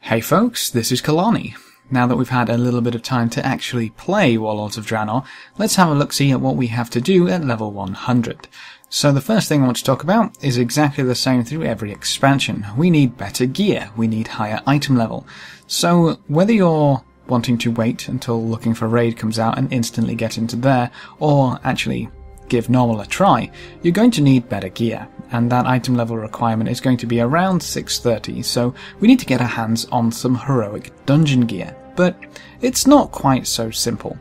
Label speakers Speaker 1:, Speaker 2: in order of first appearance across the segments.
Speaker 1: Hey folks, this is Kalani. Now that we've had a little bit of time to actually play Warlords of Draenor, let's have a look-see at what we have to do at level 100. So the first thing I want to talk about is exactly the same through every expansion. We need better gear, we need higher item level. So whether you're wanting to wait until Looking for Raid comes out and instantly get into there, or actually give normal a try, you're going to need better gear, and that item level requirement is going to be around 630, so we need to get our hands on some heroic dungeon gear. But it's not quite so simple.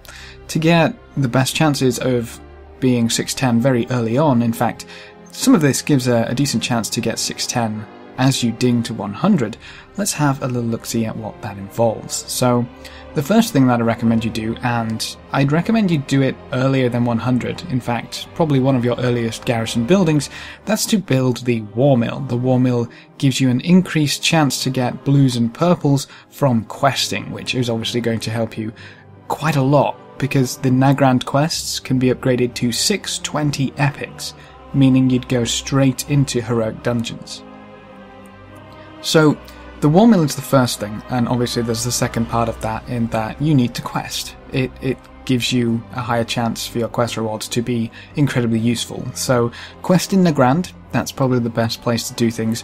Speaker 1: To get the best chances of being 610 very early on, in fact, some of this gives a decent chance to get 610 as you ding to 100, let's have a little look-see at what that involves. So, the first thing that I recommend you do, and I'd recommend you do it earlier than 100, in fact, probably one of your earliest garrison buildings, that's to build the War Mill. The War Mill gives you an increased chance to get blues and purples from questing, which is obviously going to help you quite a lot, because the Nagrand quests can be upgraded to 620 epics, meaning you'd go straight into heroic dungeons. So, the War Mill is the first thing, and obviously there's the second part of that in that you need to quest. It gives you a higher chance for your quest rewards to be incredibly useful. So, quest in Nagrand, that's probably the best place to do things,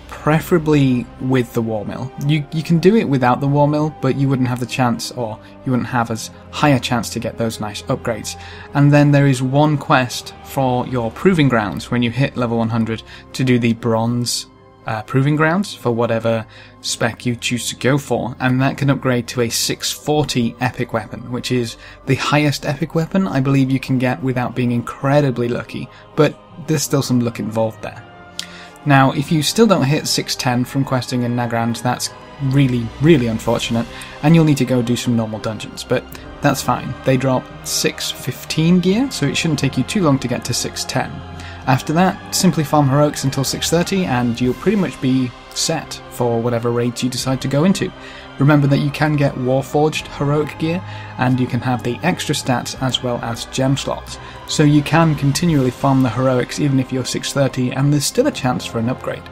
Speaker 1: preferably with the War Mill. You can do it without the War Mill, but you wouldn't have the chance, or you wouldn't have as high a chance to get those nice upgrades. And then there is one quest for your Proving Grounds when you hit level 100 to do the Bronze Proving Grounds for whatever spec you choose to go for, and that can upgrade to a 640 epic weapon, which is the highest epic weapon I believe you can get without being incredibly lucky, but there's still some luck involved there. Now, if you still don't hit 610 from questing in Nagrand, that's really unfortunate, and you'll need to go do some normal dungeons, but that's fine. They drop 615 gear, so it shouldn't take you too long to get to 610. After that, simply farm heroics until 630 and you'll pretty much be set for whatever raids you decide to go into. Remember that you can get Warforged heroic gear, and you can have the extra stats as well as gem slots. So you can continually farm the heroics even if you're 630, and there's still a chance for an upgrade.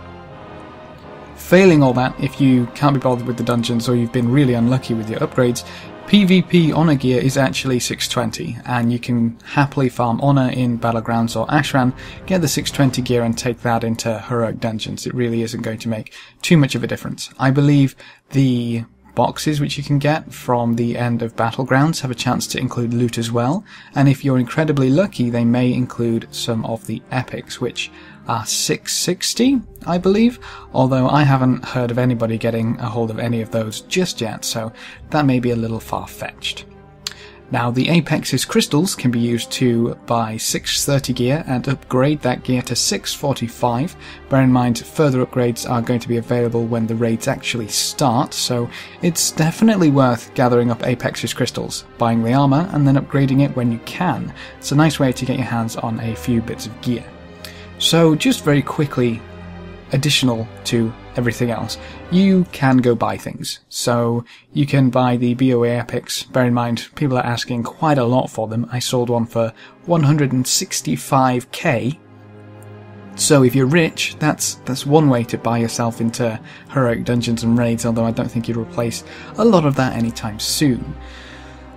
Speaker 1: Failing all that, if you can't be bothered with the dungeons or you've been really unlucky with your upgrades, PvP Honor gear is actually 620, and you can happily farm Honor in Battlegrounds or Ashran, get the 620 gear and take that into heroic dungeons. It really isn't going to make too much of a difference. I believe the boxes which you can get from the end of Battlegrounds have a chance to include loot as well, and if you're incredibly lucky they may include some of the epics, which are 660, I believe, although I haven't heard of anybody getting a hold of any of those just yet, so that may be a little far-fetched. Now, the Apex's crystals can be used to buy 630 gear and upgrade that gear to 645. Bear in mind, further upgrades are going to be available when the raids actually start, so it's definitely worth gathering up Apex's crystals, buying the armor, and then upgrading it when you can. It's a nice way to get your hands on a few bits of gear. So, just very quickly, additional to everything else, you can go buy things. So, you can buy the BOA epics. Bear in mind, people are asking quite a lot for them. I sold one for 165k. So if you're rich, that's one way to buy yourself into heroic dungeons and raids, although I don't think you'd replace a lot of that anytime soon.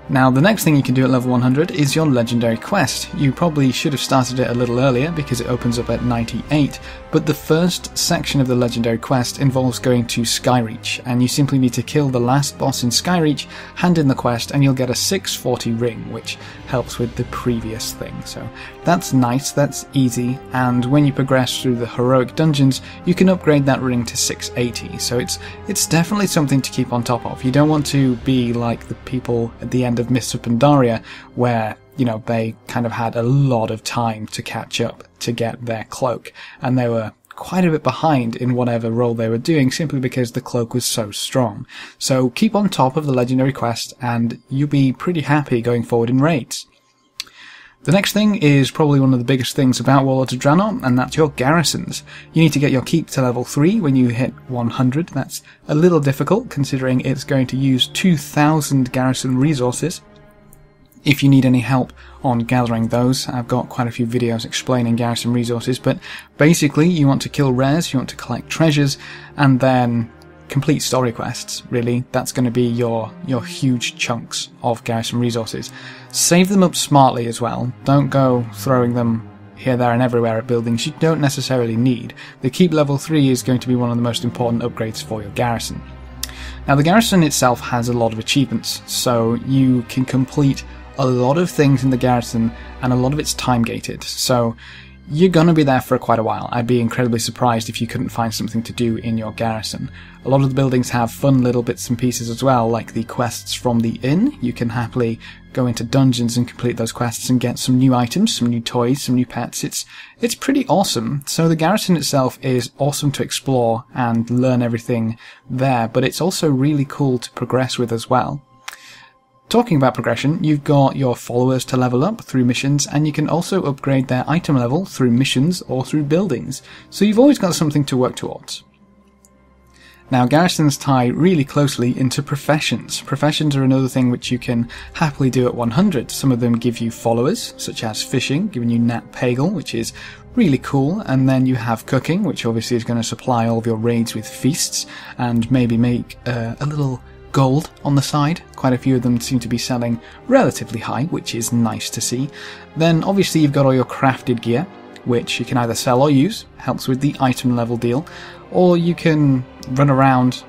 Speaker 1: Now, the next thing you can do at level 100 is your legendary quest. You probably should have started it a little earlier because it opens up at 98, but the first section of the legendary quest involves going to Skyreach, and you simply need to kill the last boss in Skyreach, hand in the quest, and you'll get a 640 ring, which helps with the previous thing. So that's nice, that's easy, and when you progress through the heroic dungeons, you can upgrade that ring to 680, so it's definitely something to keep on top of. You don't want to be like the people at the end of Mists of Pandaria, where, you know, they kind of had a lot of time to catch up to get their cloak, and they were quite a bit behind in whatever role they were doing simply because the cloak was so strong. So keep on top of the legendary quest and you'll be pretty happy going forward in raids. The next thing is probably one of the biggest things about Warlords of Draenor, and that's your garrisons. You need to get your keep to level 3 when you hit 100. That's a little difficult considering it's going to use 2,000 garrison resources. If you need any help on gathering those, I've got quite a few videos explaining garrison resources, but basically you want to kill rares, you want to collect treasures, and then complete story quests, really. That's going to be your huge chunks of garrison resources. Save them up smartly as well. Don't go throwing them here, there and everywhere at buildings you don't necessarily need. The keep level 3 is going to be one of the most important upgrades for your garrison. Now the garrison itself has a lot of achievements, so you can complete a lot of things in the garrison and a lot of it's time gated, so you're going to be there for quite a while. I'd be incredibly surprised if you couldn't find something to do in your garrison. A lot of the buildings have fun little bits and pieces as well, like the quests from the inn. You can happily go into dungeons and complete those quests and get some new items, some new toys, some new pets. It's pretty awesome. So the garrison itself is awesome to explore and learn everything there, but it's also really cool to progress with as well. Talking about progression, you've got your followers to level up through missions, and you can also upgrade their item level through missions or through buildings, so you've always got something to work towards. Now, garrisons tie really closely into professions. Professions are another thing which you can happily do at 100. Some of them give you followers, such as fishing, giving you Nat Pagel, which is really cool, and then you have cooking, which obviously is going to supply all of your raids with feasts, and maybe make a little gold on the side. Quite a few of them seem to be selling relatively high, which is nice to see. Then obviously you've got all your crafted gear, which you can either sell or use, helps with the item level deal, or you can run around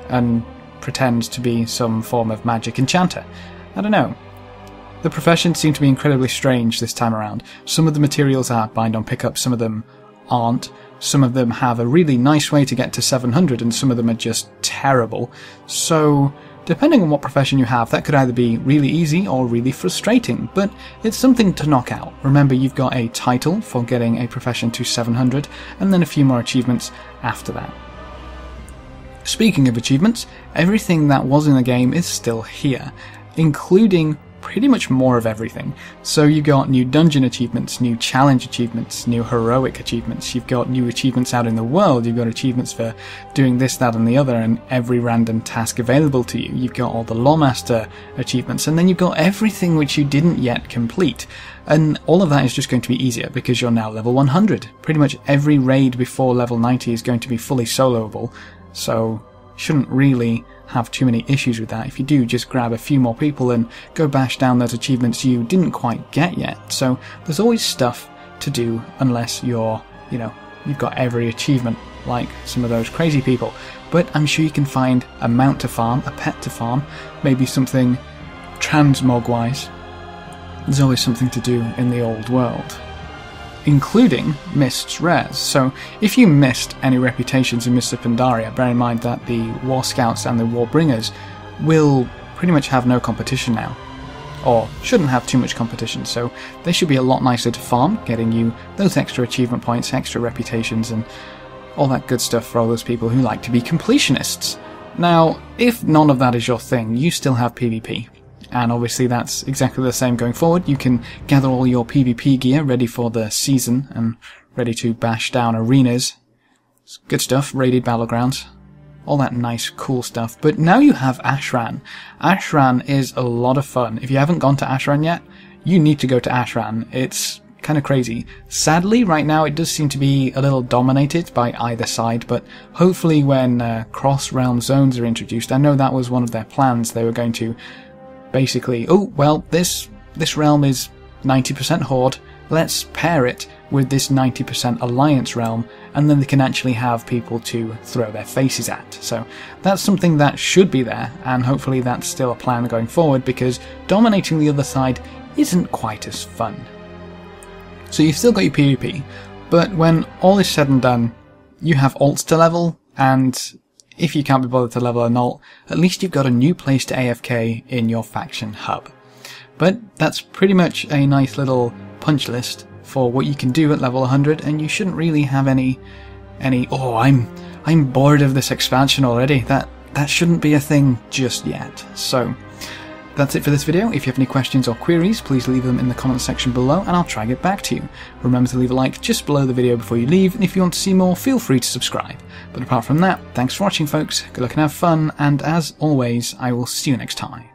Speaker 1: and pretend to be some form of magic enchanter. I don't know. The professions seem to be incredibly strange this time around. Some of the materials are bind on pickup, some of them aren't. Some of them have a really nice way to get to 700 and some of them are just terrible. So, depending on what profession you have, that could either be really easy or really frustrating, but it's something to knock out. Remember, you've got a title for getting a profession to 700 and then a few more achievements after that. Speaking of achievements, everything that was in the game is still here, including pretty much more of everything. So you've got new dungeon achievements, new challenge achievements, new heroic achievements, you've got new achievements out in the world, you've got achievements for doing this, that and the other, and every random task available to you. You've got all the Lawmaster achievements, and then you've got everything which you didn't yet complete. And all of that is just going to be easier because you're now level 100. Pretty much every raid before level 90 is going to be fully soloable, so shouldn't really have too many issues with that. If you do, just grab a few more people and go bash down those achievements you didn't quite get yet. So there's always stuff to do unless you're, you've got every achievement like some of those crazy people. But I'm sure you can find a mount to farm, a pet to farm, maybe something transmog-wise. There's always something to do in the old world, including Mist's rares. So if you missed any reputations in Mists of Pandaria, bear in mind that the War Scouts and the War Bringers will pretty much have no competition now, or shouldn't have too much competition, so they should be a lot nicer to farm, getting you those extra achievement points, extra reputations, and all that good stuff for all those people who like to be completionists. Now, if none of that is your thing, you still have PvP. And obviously that's exactly the same going forward. You can gather all your PvP gear ready for the season and ready to bash down arenas. It's good stuff, raided battlegrounds, all that nice cool stuff. But now you have Ashran. Ashran is a lot of fun. If you haven't gone to Ashran yet, you need to go to Ashran. It's kind of crazy. Sadly, right now it does seem to be a little dominated by either side, but hopefully when cross-realm zones are introduced, I know that was one of their plans. They were going to basically, oh, well, this realm is 90% Horde, let's pair it with this 90% Alliance realm, and then they can actually have people to throw their faces at. So that's something that should be there, and hopefully that's still a plan going forward, because dominating the other side isn't quite as fun. So you've still got your PvP, but when all is said and done, you have alts to level, and if you can't be bothered to level an alt, at least you've got a new place to AFK in your faction hub. But that's pretty much a nice little punch list for what you can do at level 100, and you shouldn't really have any oh, I'm bored of this expansion already. That shouldn't be a thing just yet. So that's it for this video. If you have any questions or queries, please leave them in the comments section below and I'll try to get back to you. Remember to leave a like just below the video before you leave, and if you want to see more, feel free to subscribe. But apart from that, thanks for watching folks, good luck and have fun, and as always, I will see you next time.